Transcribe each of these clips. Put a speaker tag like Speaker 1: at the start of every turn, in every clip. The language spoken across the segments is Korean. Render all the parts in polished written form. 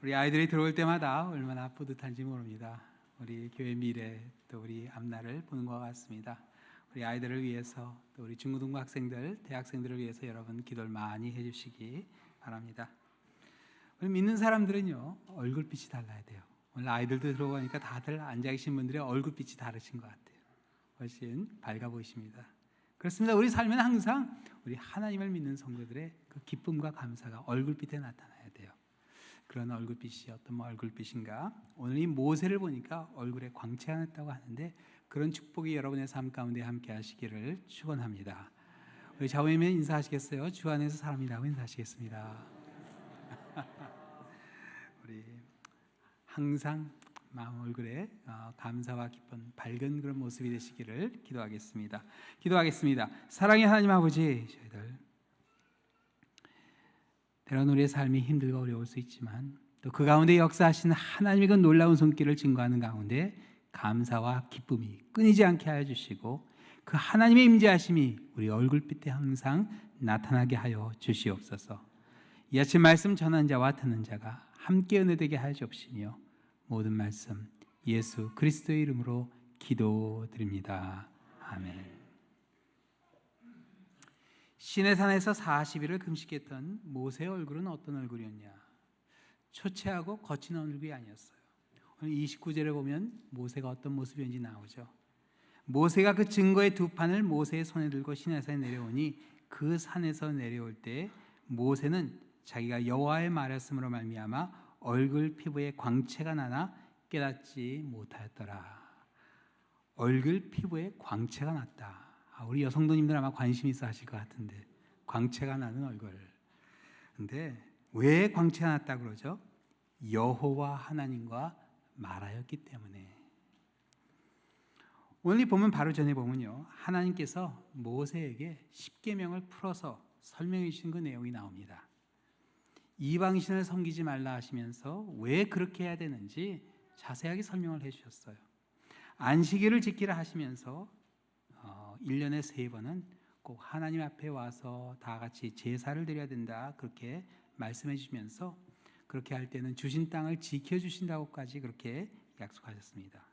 Speaker 1: 우리 아이들이 들어올 때마다 얼마나 뿌듯한지 모릅니다. 우리 교회 미래 또 우리 앞날을 보는 것 같습니다. 우리 아이들을 위해서 또 우리 중고등부 학생들, 대학생들을 위해서 여러분 기도를 많이 해주시기 바랍니다. 우리 믿는 사람들은요 얼굴빛이 달라야 돼요. 오늘 아이들도 들어오니까 다들 앉아 계신 분들의 얼굴빛이 다르신 것 같아요. 훨씬 밝아 보이십니다. 그렇습니다. 우리 삶은 항상 우리 하나님을 믿는 성도들의 그 기쁨과 감사가 얼굴빛에 나타나야 돼요. 그런 얼굴빛이 어떤 얼굴빛인가? 오늘 이 모세를 보니까 얼굴에 광채가 났다고 하는데 그런 축복이 여러분의 삶 가운데 함께 하시기를 축원합니다. 우리 자매님 인사하시겠어요? 주 안에서 사람이라고 인사하시겠습니다. 우리 항상 마음 얼굴에 감사와 기쁜 밝은 그런 모습이 되시기를 기도하겠습니다. 사랑의 하나님 아버지, 저희들 때론 우리의 삶이 힘들고 어려울 수 있지만 또 그 가운데 역사하시는 하나님의 그 놀라운 손길을 증거하는 가운데 감사와 기쁨이 끊이지 않게 하여 주시고 그 하나님의 임재하심이 우리 얼굴빛에 항상 나타나게 하여 주시옵소서. 이 아침 말씀 전한 자와 듣는 자가 함께 은혜되게 하여 주옵시며 모든 말씀 예수 그리스도의 이름으로 기도드립니다. 아멘. 시내산에서 40일을 금식했던 모세의 얼굴은 어떤 얼굴이었냐? 초췌하고 거친 얼굴이 아니었어요. 오늘 29절에 보면 모세가 어떤 모습이었는지 나오죠. 모세가 그 증거의 두 판을 모세의 손에 들고 시내산에 내려오니 그 산에서 내려올 때 모세는 자기가 여호와의 말했음으로 말미암아 얼굴 피부에 광채가 나나 깨닫지 못하였더라. 얼굴 피부에 광채가 났다. 우리 여성도님들 아마 관심 있어 하실 것 같은데 광채가 나는 얼굴. 근데 왜 광채가 났다 그러죠? 여호와 하나님과 말하였기 때문에. 오늘 이 본문 바로 전에 보면요 하나님께서 모세에게 십계명을 풀어서 설명해 주신 그 내용이 나옵니다. 이방신을 섬기지 말라 하시면서 왜 그렇게 해야 되는지 자세하게 설명을 해 주셨어요. 안식일을 지키라 하시면서 1년에 3번은 꼭 하나님 앞에 와서 다 같이 제사를 드려야 된다 그렇게 말씀해 주시면서 그렇게 할 때는 주신 땅을 지켜주신다고까지 그렇게 약속하셨습니다.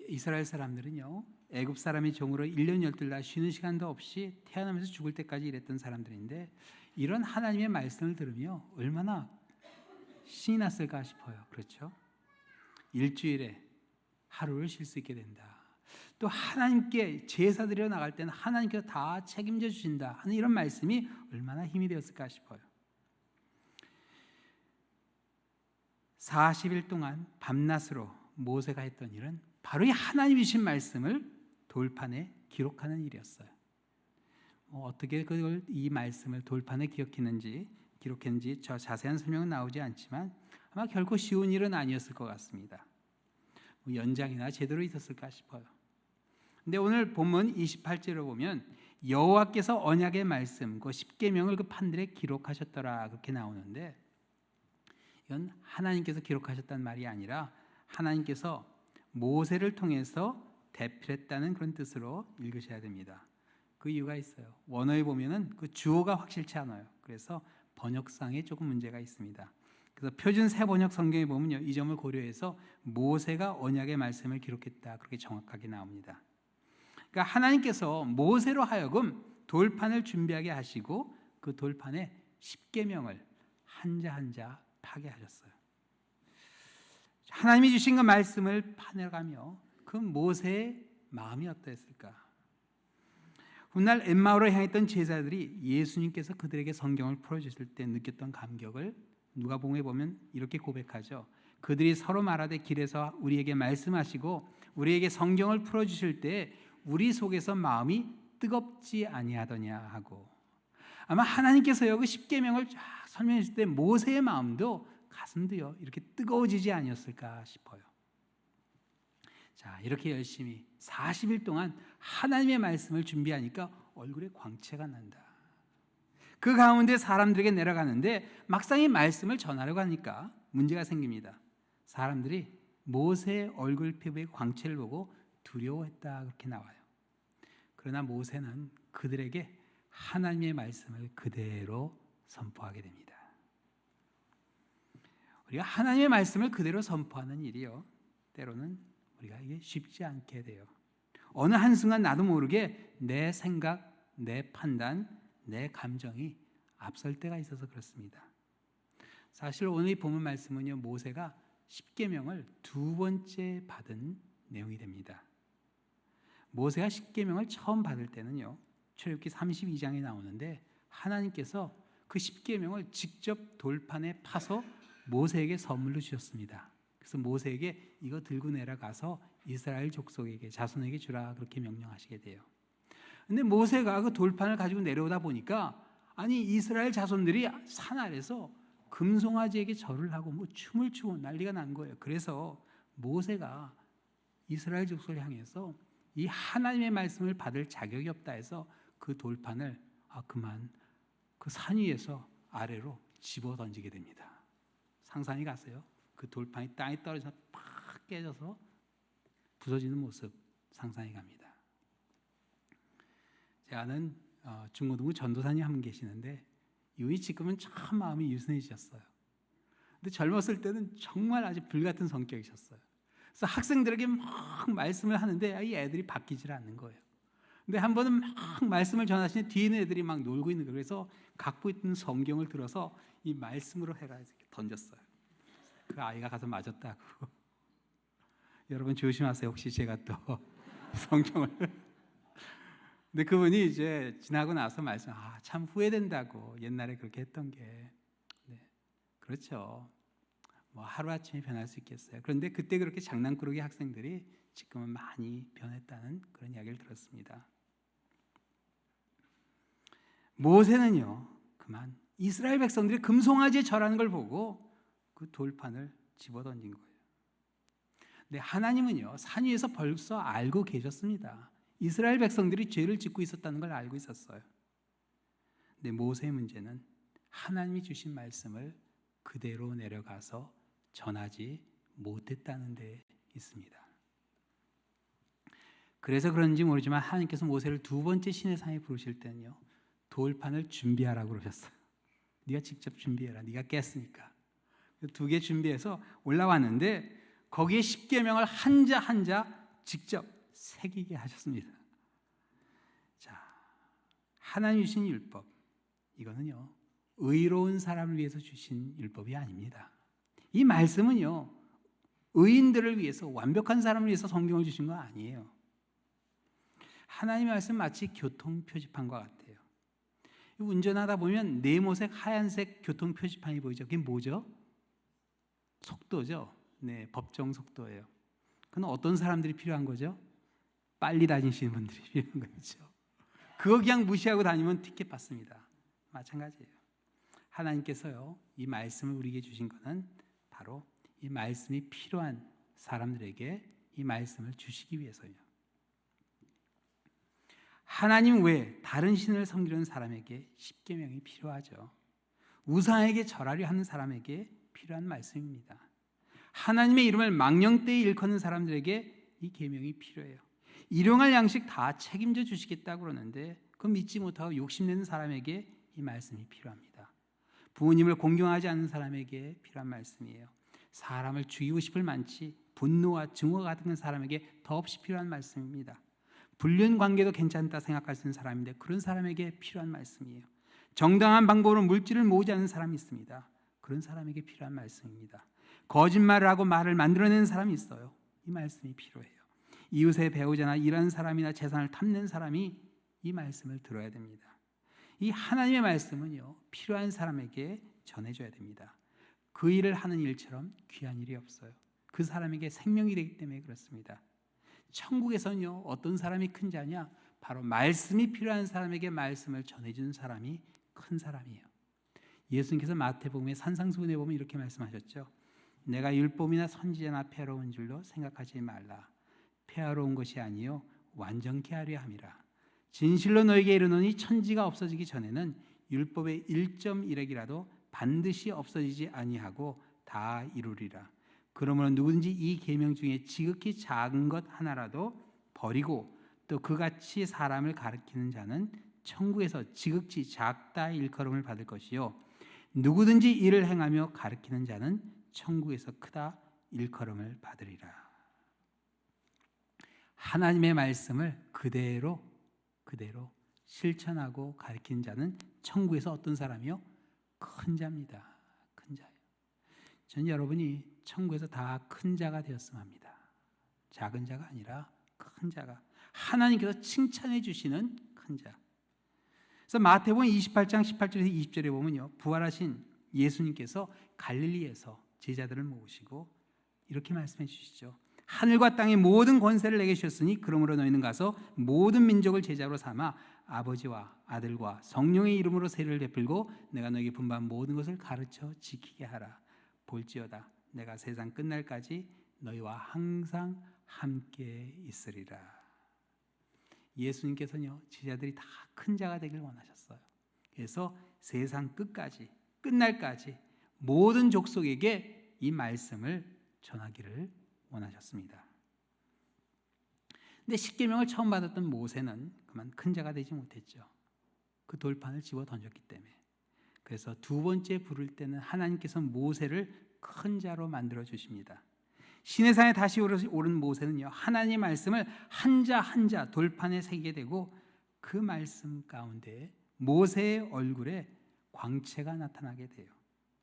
Speaker 1: 이스라엘 사람들은요 애굽 사람이 종으로 1년 12달 쉬는 시간도 없이 태어나면서 죽을 때까지 일했던 사람들인데 이런 하나님의 말씀을 들으며 얼마나 신이 났을까 싶어요. 그렇죠? 일주일에 하루를 쉴 수 있게 된다. 또 하나님께 제사 드려 나갈 때는 하나님께서 다 책임져 주신다 하는 이런 말씀이 얼마나 힘이 되었을까 싶어요. 40일 동안 밤낮으로 모세가 했던 일은 바로 이 하나님이 주신 말씀을 돌판에 기록하는 일이었어요. 어떻게 그걸 이 말씀을 돌판에 기록했는지 저 자세한 설명은 나오지 않지만 아마 결코 쉬운 일은 아니었을 것 같습니다. 연장이나 제대로 있었을까 싶어요. 근데 오늘 본문 28절을 보면 여호와께서 언약의 말씀 그 십계명을 그 판들에 기록하셨더라 그렇게 나오는데 이건 하나님께서 기록하셨다는 말이 아니라 하나님께서 모세를 통해서 대필했다는 그런 뜻으로 읽으셔야 됩니다. 그 이유가 있어요. 원어에 보면은 그 주어가 확실치 않아요. 그래서 번역상에 조금 문제가 있습니다. 그래서 표준 새 번역 성경에 보면요 이 점을 고려해서 모세가 언약의 말씀을 기록했다 그렇게 정확하게 나옵니다. 그러니까 하나님께서 모세로 하여금 돌판을 준비하게 하시고 그 돌판에 십계명을 한자 한자 파괴하셨어요. 하나님이 주신 그 말씀을 파내가며 그 모세의 마음이 어떠했을까? 훗날 엠마오로 향했던 제자들이 예수님께서 그들에게 성경을 풀어주실 때 느꼈던 감격을 누가복음에 보면 이렇게 고백하죠. 그들이 서로 말하되 길에서 우리에게 말씀하시고 우리에게 성경을 풀어주실 때 우리 속에서 마음이 뜨겁지 아니하더냐 하고 아마 하나님께서요 그 십계명을 쫙 설명해 주실 때 모세의 마음도 가슴도요 이렇게 뜨거워지지 아니었을까 싶어요. 자 이렇게 열심히 40일 동안 하나님의 말씀을 준비하니까 얼굴에 광채가 난다. 그 가운데 사람들에게 내려가는데 막상 이 말씀을 전하려고 하니까 문제가 생깁니다. 사람들이 모세의 얼굴 피부의 광채를 보고 두려워했다 그렇게 나와요. 그러나 모세는 그들에게 하나님의 말씀을 그대로 선포하게 됩니다. 우리가 하나님의 말씀을 그대로 선포하는 일이요, 때로는 우리가 이게 쉽지 않게 돼요. 어느 한순간 나도 모르게 내 생각, 내 판단, 내 감정이 앞설 때가 있어서 그렇습니다. 사실 오늘 이 본문 말씀은요, 모세가 십계명을 두 번째 받은 내용이 됩니다. 모세가 십계명을 처음 받을 때는요, 출애굽기 32장에 나오는데 하나님께서 그 십계명을 직접 돌판에 파서 모세에게 선물로 주셨습니다. 그래서 모세에게 이거 들고 내려가서 이스라엘 족속에게, 자손에게 주라, 그렇게 명령하시게 돼요. 근데 모세가 그 돌판을 가지고 내려오다 보니까 아니 이스라엘 자손들이 산 아래서 금송아지에게 절을 하고 뭐 춤을 추고 난리가 난 거예요. 그래서 모세가 이스라엘 족속을 향해서 이 하나님의 말씀을 받을 자격이 없다 해서 그 돌판을 그만 그 산 위에서 아래로 집어 던지게 됩니다. 상상이 가세요? 그 돌판이 땅에 떨어져서 팍 깨져서 부서지는 모습 상상이 갑니다. 제가 아는 중고등부 전도사님 한 분 계시는데 이분이 지금은 참 마음이 유순해지셨어요. 근데 젊었을 때는 정말 아주 불같은 성격이셨어요. 그래서 학생들에게 막 말씀을 하는데 이 애들이 바뀌질 않는 거예요. 근데 한 번은 막 말씀을 전하시니 뒤에 있는 애들이 막 놀고 있는 거예요. 그래서 갖고 있던 성경을 들어서 이 말씀으로 해가지고 던졌어요. 그 아이가 가서 맞았다고. 여러분 조심하세요. 혹시 제가 또 성경을. 근데 그분이 이제 지나고 나서 말씀, 참 후회된다고. 옛날에 그렇게 했던 게. 네, 그렇죠. 뭐 하루아침에 변할 수 있겠어요. 그런데 그때 그렇게 장난꾸러기 학생들이 지금은 많이 변했다는 그런 이야기를 들었습니다. 모세는요, 그만 이스라엘 백성들이 금송아지에 절하는 걸 보고 그 돌판을 집어던진 거예요. 근데 하나님은요, 산 위에서 벌써 알고 계셨습니다. 이스라엘 백성들이 죄를 짓고 있었다는 걸 알고 있었어요. 근데 모세의 문제는 하나님이 주신 말씀을 그대로 내려가서 전하지 못했다는 데 있습니다. 그래서 그런지 모르지만 하나님께서 모세를 두 번째 시내산에 부르실 때는요, 돌판을 준비하라고 그러셨어요. 네가 직접 준비해라. 네가 깼으니까. 두 개 준비해서 올라왔는데 거기에 십계명을 한자 한자 직접 새기게 하셨습니다. 자, 하나님 주신 율법, 이거는요, 의로운 사람을 위해서 주신 율법이 아닙니다. 이 말씀은요, 의인들을 위해서, 완벽한 사람을 위해서 성경을 주신 거 아니에요. 하나님의 말씀 마치 교통 표지판과 같아요. 운전하다 보면 네모색 하얀색 교통 표지판이 보이죠. 그게 뭐죠? 속도죠. 네, 법정 속도예요. 그건 어떤 사람들이 필요한 거죠? 빨리 다니시는 분들이 필요한 거죠. 그거 그냥 무시하고 다니면 티켓 받습니다. 마찬가지예요. 하나님께서요, 이 말씀을 우리에게 주신 것은 바로 이 말씀이 필요한 사람들에게 이 말씀을 주시기 위해서요. 하나님 외에 다른 신을 섬기는 사람에게 십계명이 필요하죠. 우상에게 절하려 하는 사람에게 필요한 말씀입니다. 하나님의 이름을 망령되이 일컫는 사람들에게 이 계명이 필요해요. 일용할 양식 다 책임져 주시겠다고 그러는데 그거 믿지 못하고 욕심내는 사람에게 이 말씀이 필요합니다. 부모님을 공경하지 않는 사람에게 필요한 말씀이에요. 사람을 죽이고 싶을 만치 분노와 증오가 가득한 사람에게 더없이 필요한 말씀입니다. 불륜 관계도 괜찮다 생각할 수 있는 사람인데 그런 사람에게 필요한 말씀이에요. 정당한 방법으로 물질을 모으지 않는 사람이 있습니다. 그런 사람에게 필요한 말씀입니다. 거짓말을 하고 말을 만들어내는 사람이 있어요. 이 말씀이 필요해요. 이웃의 배우자나 일하는 사람이나 재산을 탐내는 사람이 이 말씀을 들어야 됩니다. 이 하나님의 말씀은요, 필요한 사람에게 전해줘야 됩니다. 그 일을 하는 일처럼 귀한 일이 없어요. 그 사람에게 생명이 되기 때문에 그렇습니다. 천국에서는요, 어떤 사람이 큰 자냐? 바로 말씀이 필요한 사람에게 말씀을 전해주는 사람이 큰 사람이에요. 예수님께서 마태복음의 산상수훈에 보면 이렇게 말씀하셨죠. 내가 율법이나 선지자나 폐하러운 줄로 생각하지 말라. 폐하러운 것이 아니요 완전케 하려 함이라. 진실로 너에게 이르노니 천지가 없어지기 전에는 율법의 1.1획이라도 반드시 없어지지 아니하고 다 이루리라. 그러므로 누구든지 이 계명 중에 지극히 작은 것 하나라도 버리고 또 그같이 사람을 가르치는 자는 천국에서 지극히 작다 일컬음을 받을 것이요 누구든지 이를 행하며 가르치는 자는 천국에서 크다 일컬음을 받으리라. 하나님의 말씀을 그대로 실천하고 가르치는 자는 천국에서 어떤 사람이요? 큰 자입니다. 큰 자예요. 저는 여러분이 천국에서 다 큰 자가 되었으면 합니다. 작은 자가 아니라 큰 자가, 하나님께서 칭찬해 주시는 큰 자. 그래서 마태복음 28장 18절에서 20절에 보면요, 부활하신 예수님께서 갈릴리에서 제자들을 모으시고 이렇게 말씀해 주시죠. 하늘과 땅의 모든 권세를 내게 주셨으니 그러므로 너희는 가서 모든 민족을 제자로 삼아 아버지와 아들과 성령의 이름으로 세례를 베풀고 내가 너에게 분부한 모든 것을 가르쳐 지키게 하라. 볼지어다 내가 세상 끝날까지 너희와 항상 함께 있으리라. 예수님께서는요, 제자들이 다 큰 자가 되길 원하셨어요. 그래서 세상 끝까지, 끝날까지 모든 족속에게 이 말씀을 전하기를 원하셨습니다. 근데 십계명을 처음 받았던 모세는 그만 큰 자가 되지 못했죠. 그 돌판을 집어 던졌기 때문에. 그래서 두 번째 부를 때는 하나님께서 모세를 큰 자로 만들어 주십니다. 시내산에 다시 오른 모세는요, 하나님의 말씀을 한 자 한 자 돌판에 새기게 되고 그 말씀 가운데 모세의 얼굴에 광채가 나타나게 돼요.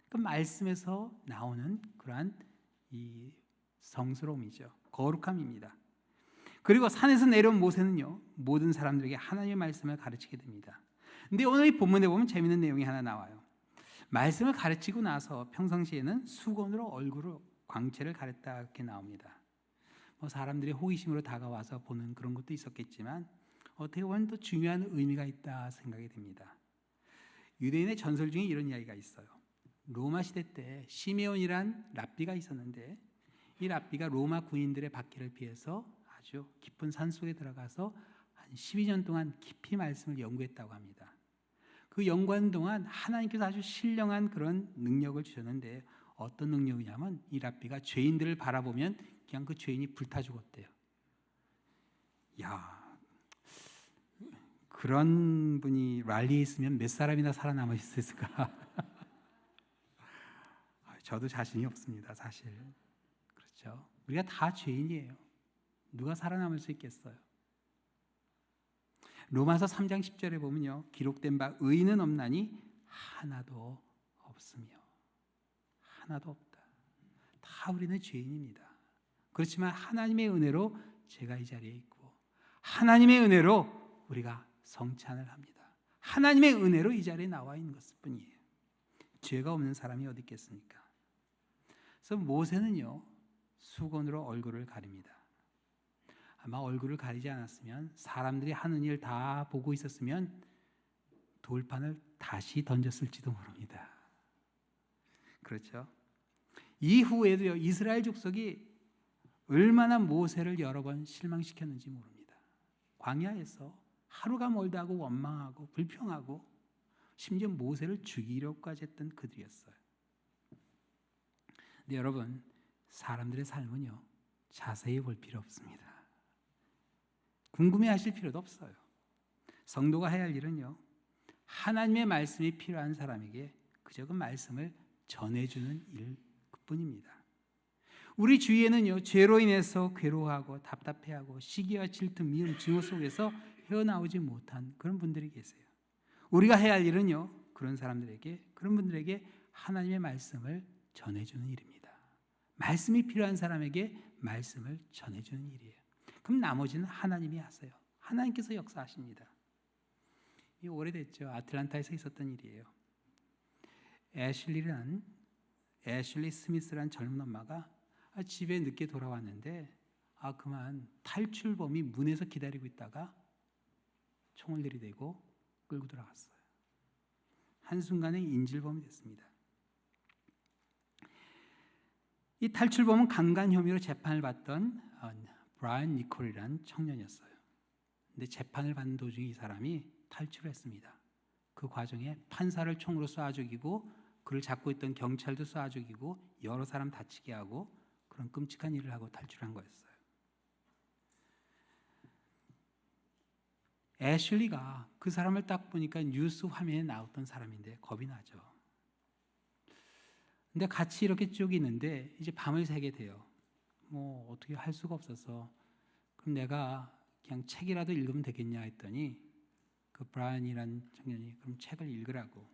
Speaker 1: 그 말씀에서 나오는 그러한 이 성스러움이죠. 거룩함입니다. 그리고 산에서 내려온 모세는요, 모든 사람들에게 하나님의 말씀을 가르치게 됩니다. 근데 오늘 이 본문에 보면 재미있는 내용이 하나 나와요. 말씀을 가르치고 나서 평상시에는 수건으로 얼굴을 광채를 가렸다 이렇게 나옵니다. 사람들이 호기심으로 다가와서 보는 그런 것도 있었겠지만 어떻게 보면 또 중요한 의미가 있다 생각이 됩니다. 유대인의 전설 중에 이런 이야기가 있어요. 로마 시대 때 시메온이란 랍비가 있었는데 이 랍비가 로마 군인들의 박해를 피해서 아주 깊은 산속에 들어가서 한 12년 동안 깊이 말씀을 연구했다고 합니다. 그 연구하는 동안 하나님께서 아주 신령한 그런 능력을 주셨는데 어떤 능력이냐면 이 랍비가 죄인들을 바라보면 그냥 그 죄인이 불타 죽었대요. 야, 그런 분이 랄리에 있으면 몇 사람이나 살아남아 있을까? 저도 자신이 없습니다, 사실. 그렇죠? 우리가 다 죄인이에요. 누가 살아남을 수 있겠어요? 로마서 3장 10절에 보면요, 기록된 바 의인은 없나니 하나도 없으며 하나도 없다. 다 우리는 죄인입니다. 그렇지만 하나님의 은혜로 제가 이 자리에 있고 하나님의 은혜로 우리가 성찬을 합니다. 하나님의 은혜로 이 자리에 나와 있는 것일 뿐이에요. 죄가 없는 사람이 어디 있겠습니까? 그래서 모세는요, 수건으로 얼굴을 가립니다. 아마 얼굴을 가리지 않았으면 사람들이 하는 일 다 보고 있었으면 돌판을 다시 던졌을지도 모릅니다. 그렇죠? 이후에도요, 이스라엘 족속이 얼마나 모세를 여러 번 실망시켰는지 모릅니다. 광야에서 하루가 멀다 하고 원망하고 불평하고 심지어 모세를 죽이려고까지 했던 그들이었어요. 근데 여러분, 사람들의 삶은요, 자세히 볼 필요 없습니다. 궁금해하실 필요도 없어요. 성도가 해야 할 일은요, 하나님의 말씀이 필요한 사람에게 그저 그 말씀을 전해주는 일뿐입니다. 우리 주위에는요, 죄로 인해서 괴로워하고 답답해하고 시기와 질투, 미움, 증오 속에서 헤어나오지 못한 그런 분들이 계세요. 우리가 해야 할 일은요, 그런 사람들에게, 그런 분들에게 하나님의 말씀을 전해주는 일입니다. 말씀이 필요한 사람에게 말씀을 전해주는 일이에요. 그럼 나머지는 하나님이 하세요. 하나님께서 역사하십니다. 이 오래됐죠. 아틀란타에서 있었던 일이에요. 애슐리 스미스라는 젊은 엄마가 집에 늦게 돌아왔는데 그만 탈출범이 문에서 기다리고 있다가 총을 들이대고 끌고 들어갔어요. 한순간에 인질범이 됐습니다. 이 탈출범은 강간 혐의로 재판을 받던 브라이언 니콜이라는 청년이었어요. 근데 재판을 받는 도중에 이 사람이 탈출을 했습니다. 그 과정에 판사를 총으로 쏴 죽이고 그를 잡고 있던 경찰도 쏴 죽이고 여러 사람 다치게 하고 그런 끔찍한 일을 하고 탈출한 거였어요. 애슐리가 그 사람을 딱 보니까 뉴스 화면에 나왔던 사람인데 겁이 나죠. 근데 같이 이렇게 쭉 있는데 이제 밤을 새게 돼요. 뭐 어떻게 할 수가 없어서 그럼 내가 그냥 책이라도 읽으면 되겠냐 했더니 그 브라이언이라는 청년이 그럼 책을 읽으라고.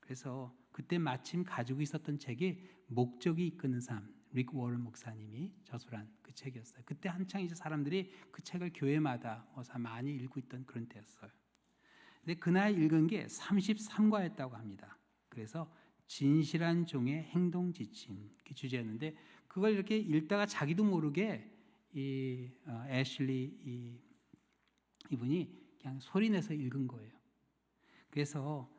Speaker 1: 그래서 그때 마침 가지고 있었던 책이 목적이 이끄는 삶, 릭 워런 목사님이 저술한 그 책이었어요. 그때 한창 이제 사람들이 그 책을 교회마다 많이 읽고 있던 그런 때였어요. 근데 그날 읽은 게 33과였다고 합니다. 그래서 진실한 종의 행동 지침 그 주제였는데 그걸 이렇게 읽다가 자기도 모르게 이 애슐리 이분이 그냥 소리내서 읽은 거예요. 그래서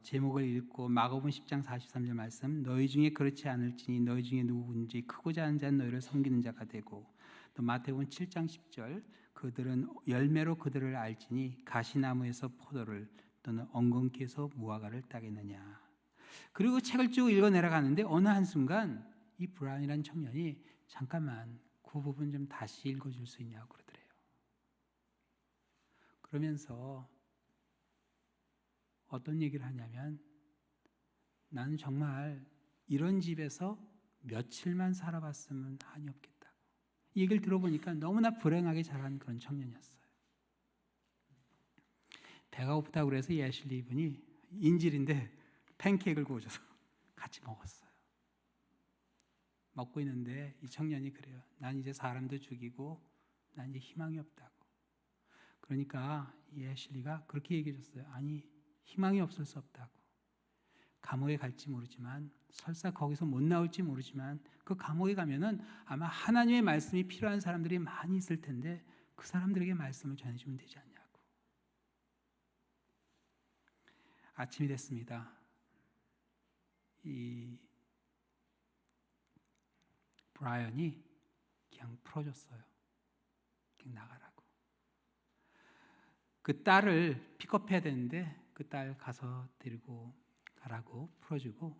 Speaker 1: 제목을 읽고 마가복음 10장 43절 말씀 너희 중에 그렇지 않을지니 너희 중에 누구든지 크고자 하는 자는 너희를 섬기는 자가 되고 또 마태복음 7장 10절 그들은 열매로 그들을 알지니 가시나무에서 포도를 또는 엉겅퀴에서 무화과를 따겠느냐. 그리고 책을 쭉 읽어 내려가는데 어느 한순간 이 브라운이라는 청년이 잠깐만 그 부분 좀 다시 읽어줄 수 있냐고 그러더래요. 그러면서 어떤 얘기를 하냐면 나는 정말 이런 집에서 며칠만 살아봤으면 한이 없겠다고. 이 얘기를 들어보니까 너무나 불행하게 자란 그런 청년이었어요. 배가 고프다고 그래서 이 애슐리 이분이 인질인데 팬케이크를 구워줘서 같이 먹었어요. 먹고 있는데 이 청년이 그래요. 난 이제 사람도 죽이고 난 이제 희망이 없다고. 그러니까 이 애슐리가 그렇게 얘기해 줬어요. 아니 희망이 없을 수 없다고. 감옥에 갈지 모르지만 설사 거기서 못 나올지 모르지만 그 감옥에 가면은 아마 하나님의 말씀이 필요한 사람들이 많이 있을 텐데 그 사람들에게 말씀을 전해주면 되지 않냐고. 아침이 됐습니다. 이 브라이언이 그냥 풀어줬어요. 그냥 나가라고. 그 딸을 픽업해야 되는데 그 딸 가서 데리고 가라고 풀어주고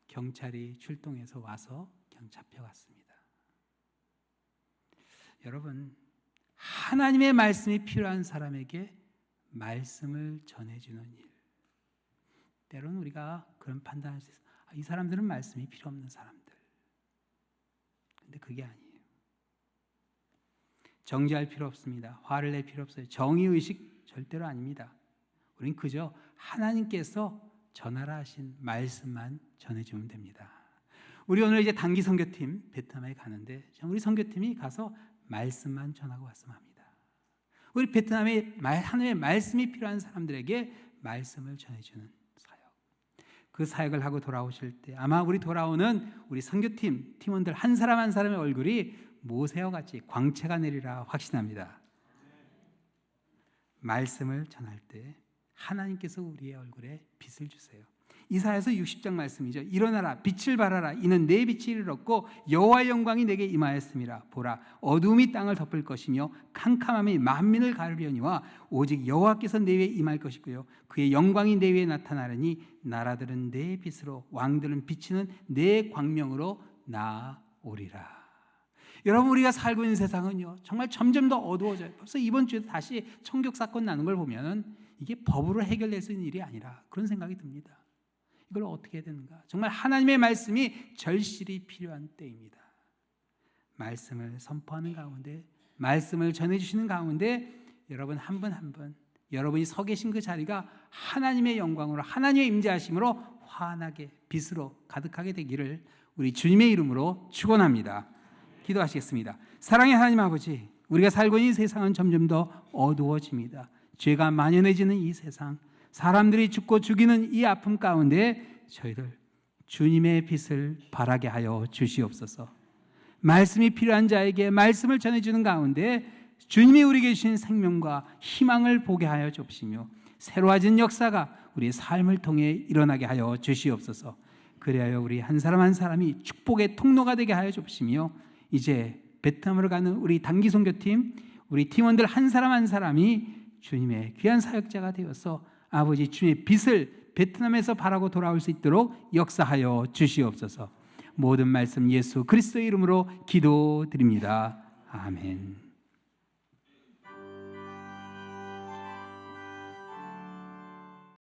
Speaker 1: 경찰이 출동해서 와서 그냥 잡혀갔습니다. 여러분, 하나님의 말씀이 필요한 사람에게 말씀을 전해주는 일. 때로는 우리가 그런 판단할 수 있어요. 이 사람들은 말씀이 필요 없는 사람들. 근데 그게 아니에요. 정죄할 필요 없습니다. 화를 낼 필요 없어요. 정의의식 절대로 아닙니다. 우린 그저 하나님께서 전하라 하신 말씀만 전해주면 됩니다. 우리 오늘 이제 단기 선교팀 베트남에 가는데 우리 선교팀이 가서 말씀만 전하고 왔으면 합니다. 우리 베트남에 하나님의 말씀이 필요한 사람들에게 말씀을 전해주는 사역. 그 사역을 하고 돌아오실 때 아마 우리 돌아오는 우리 선교팀 팀원들 한 사람 한 사람의 얼굴이 모세와 같이 광채가 내리라 확신합니다. 말씀을 전할 때 하나님께서 우리의 얼굴에 빛을 주세요. 이사야서 60장 말씀이죠. 일어나라 빛을 발하라 이는 내 빛이 이르렀고 여호와의 영광이 내게 임하였음이라. 보라 어두움이 땅을 덮을 것이며 캄캄함이 만민을 가르려니와 오직 여호와께서 내 위에 임할 것이고요 그의 영광이 내 위에 나타나려니 나라들은 내 빛으로 왕들은 비치는 내 광명으로 나아오리라. 여러분 우리가 살고 있는 세상은요 정말 점점 더 어두워져요. 벌써 이번 주에 다시 총격 사건 나는 걸 보면은 이게 법으로 해결될 수 있는 일이 아니라 그런 생각이 듭니다. 이걸 어떻게 해야 되는가? 정말 하나님의 말씀이 절실히 필요한 때입니다. 말씀을 선포하는 가운데 말씀을 전해주시는 가운데 여러분 한 분 한 분 여러분이 서 계신 그 자리가 하나님의 영광으로 하나님의 임재하심으로 환하게 빛으로 가득하게 되기를 우리 주님의 이름으로 축원합니다. 기도하시겠습니다. 사랑의 하나님 아버지, 우리가 살고 있는 세상은 점점 더 어두워집니다. 죄가 만연해지는 이 세상, 사람들이 죽고 죽이는 이 아픔 가운데 저희들 주님의 빛을 발하게 하여 주시옵소서. 말씀이 필요한 자에게 말씀을 전해주는 가운데 주님이 우리에게 주신 생명과 희망을 보게 하여 주시며 새로워진 역사가 우리의 삶을 통해 일어나게 하여 주시옵소서. 그래야 우리 한 사람 한 사람이 축복의 통로가 되게 하여 주시며 이제 베트남으로 가는 우리 단기 선교팀, 우리 팀원들 한 사람 한 사람이 주님의 귀한 사역자가 되어서 아버지 주님의 빛을 베트남에서 바라고 돌아올 수 있도록 역사하여 주시옵소서. 모든 말씀 예수 그리스도의 이름으로 기도드립니다. 아멘.